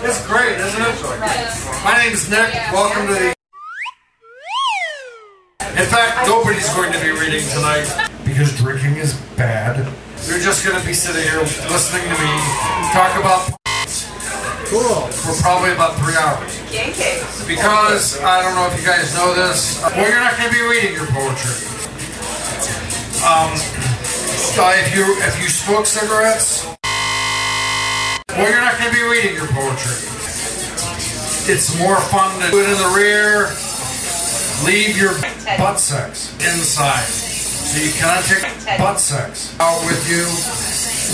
It's great, isn't it? My name's Nick. Welcome to the... In fact, nobody's going to be reading tonight because drinking is bad. You're just going to be sitting here listening to me talk about for probably about 3 hours. Because, I don't know if you guys know this, well, you're not going to be reading your poetry. If you smoke cigarettes, well, you're not going to be reading your poetry. It's more fun to do it in the rear. Leave your butt sex inside. So you cannot take butt sex out with you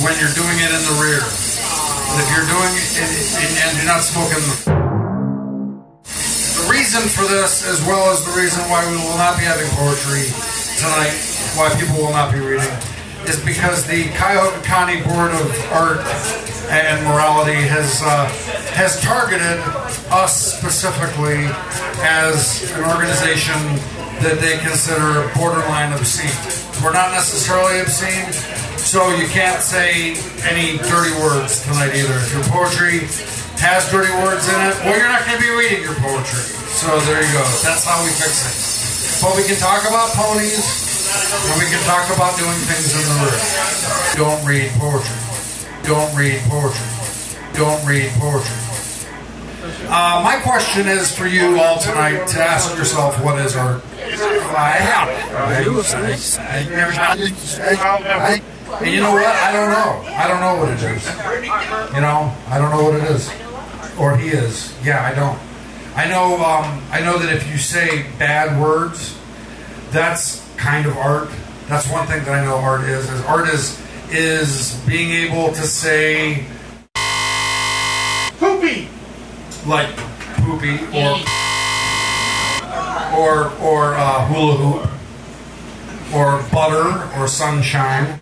when you're doing it in the rear. But if you're doing it and you're not smoking the reason for this, as well as the reason why we will not be having poetry tonight, why people will not be reading, is because the Cuyahoga County Board of Art and Morality has targeted us specifically as an organization that they consider borderline obscene. We're not necessarily obscene, so you can't say any dirty words tonight either. If your poetry has dirty words in it, well, you're not going to be reading your poetry. So there you go. That's how we fix it. But we can talk about ponies, and we can talk about doing things in the room. Don't read poetry. Don't read poetry. Don't read poetry. My question is for you all tonight to ask yourself, what is art? And you know what? I don't know. I don't know what it is. You know, I don't know what it is. Or he is. Yeah, I don't. I know that if you say bad words, that's kind of art. That's one thing that I know art is. Art is being able to say poopy, like poopy, or hula hoop, or butter, or sunshine,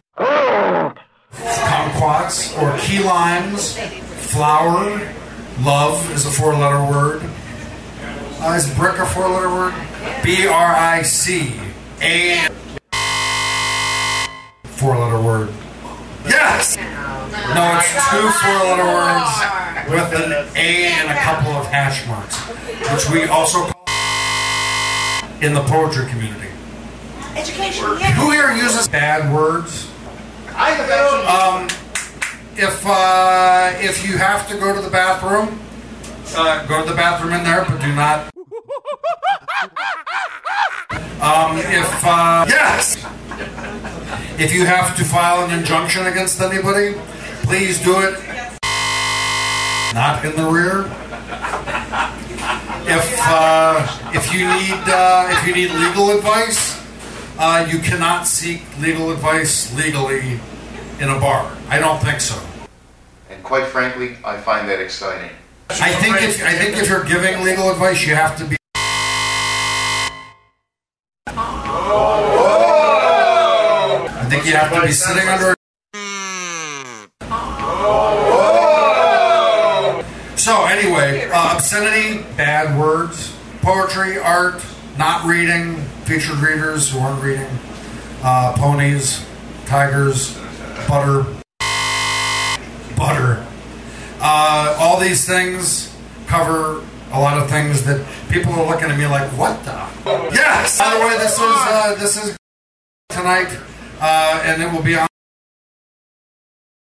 kumquats, or key limes, flower, love is a 4-letter word. Is brick a 4-letter word? B-R-I-C-A 4-letter word. Yes! No, it's 2 4-letter words with an A and a couple of hash marks, which we also call in the poetry community. Education. Who here uses bad words? I have If you have to go to the bathroom, go to the bathroom in there, but do not. Yes! If you have to file an injunction against anybody, please do it not in the rear. If you need legal advice, you cannot seek legal advice legally in a bar. I don't think so. And quite frankly, I find that exciting. I think if you're giving legal advice, you have to be. I think you have to be sitting under. So anyway, obscenity, bad words, poetry, art, not reading, featured readers who aren't reading, ponies, tigers, butter. All these things cover a lot of things that people are looking at me like, what the? Yes! By the way, this is tonight, and it will be on.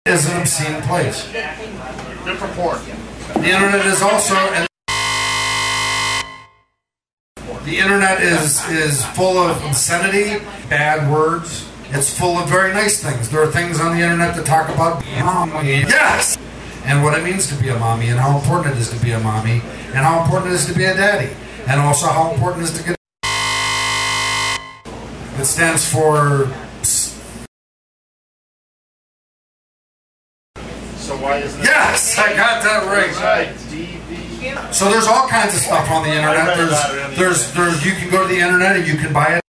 It is an obscene place. good report. The internet is also. The internet is full of obscenity, bad words. It's full of very nice things. There are things on the internet that talk about mommy. Yes! And what it means to be a mommy, and how important it is to be a mommy, and how important it is to be a daddy, and also how important it is to get. It stands for. So why is that? Yes! I got that right. So there's all kinds of stuff on the internet. There's you can go to the internet and you can buy it.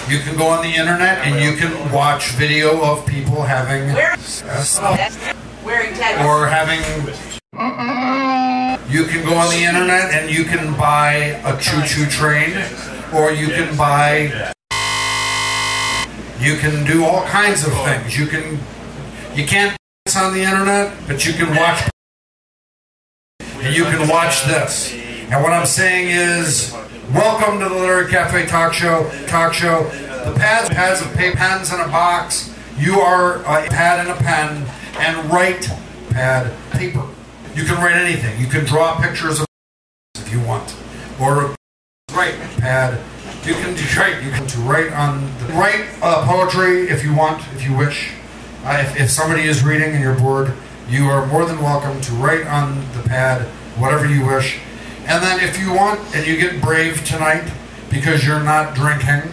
You can go on the internet and you can watch video of people having or having. You can go on the internet and you can buy a choo-choo train, or you can buy. You can do all kinds of things. You can't on the internet, but you can watch and you can watch this. And what I'm saying is, welcome to the Literary Cafe Talk Show. The pads of pens in a box. You are a pad and a pen, and write pad paper. You can write anything. You can draw pictures of if you want, or write pad. You can write poetry if you want, if you wish. If somebody is reading and you're bored, you are more than welcome to write on the pad whatever you wish. And then if you want, and you get brave tonight because you're not drinking,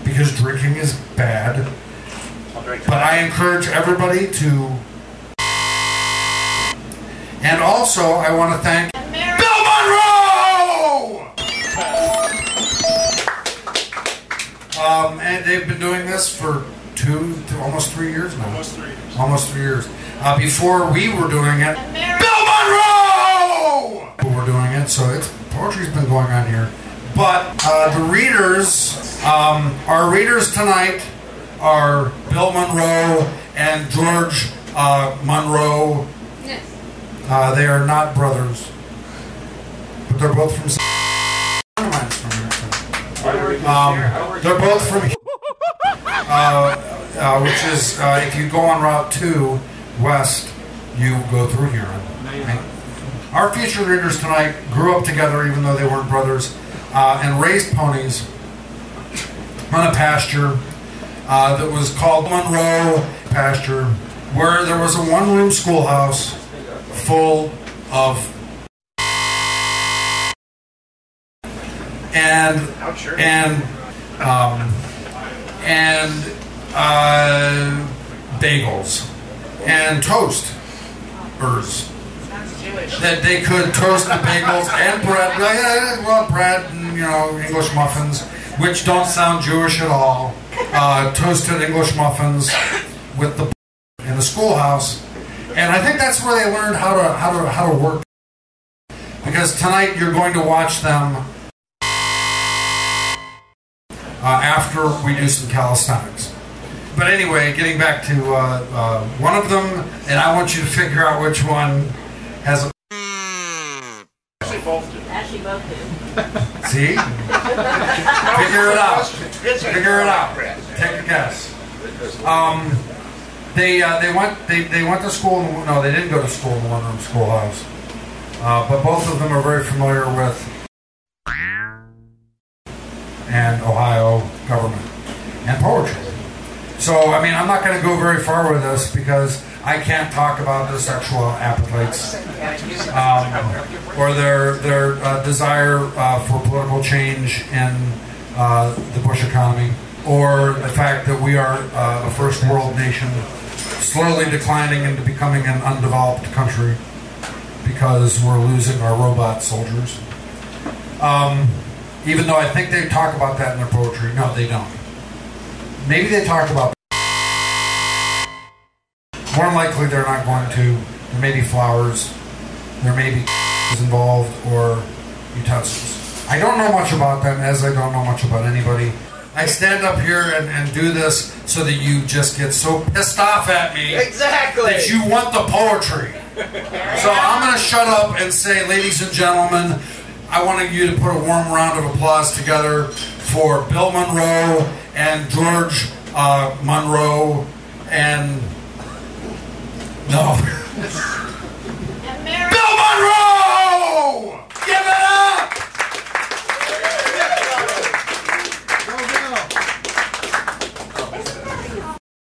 because drinking is bad, but I encourage everybody to. And also, I want to thank Bill Monroe! And they've been doing this for almost 3 years now. Almost 3 years. Before we were doing it, Bill Monroe! We were doing it, so poetry's been going on here. But the readers, our readers tonight are Bill Monroe and George Munroe. They are not brothers, but they're both from. They're both from. Which is, if you go on Route 2 west, you go through here. Our featured readers tonight grew up together, even though they weren't brothers, and raised ponies on a pasture that was called Monroe Pasture, where there was a one-room schoolhouse full of bagels and toasters that they could toast the bagels and bread, well, bread and English muffins, which don't sound Jewish at all. Toasted English muffins with the in the schoolhouse, and I think that's where they learned how to work. Because tonight you're going to watch them after we do some calisthenics. But anyway, getting back to one of them, and I want you to figure out which one has a. Actually, both do. See? Figure it out. Figure it out. Take a guess. They went to school. No, they didn't go to school in the one-room schoolhouse. But both of them are very familiar with and Ohio government and poetry. So, I mean, I'm not going to go very far with this because I can't talk about their sexual appetites or their desire for political change in the Bush economy, or the fact that we are a first world nation slowly declining into becoming an undeveloped country because we're losing our robot soldiers. Even though I think they talk about that in their poetry. No, they don't. Maybe they talk about. More than likely, they're not going to. There may be flowers. There may be involved or utensils. I don't know much about them, as I don't know much about anybody. I stand up here and do this so that you just get so pissed off at me that you want the poetry. So I'm going to shut up and say, ladies and gentlemen, I want you to put a warm round of applause together for Bill Monroe and George Munroe and... No.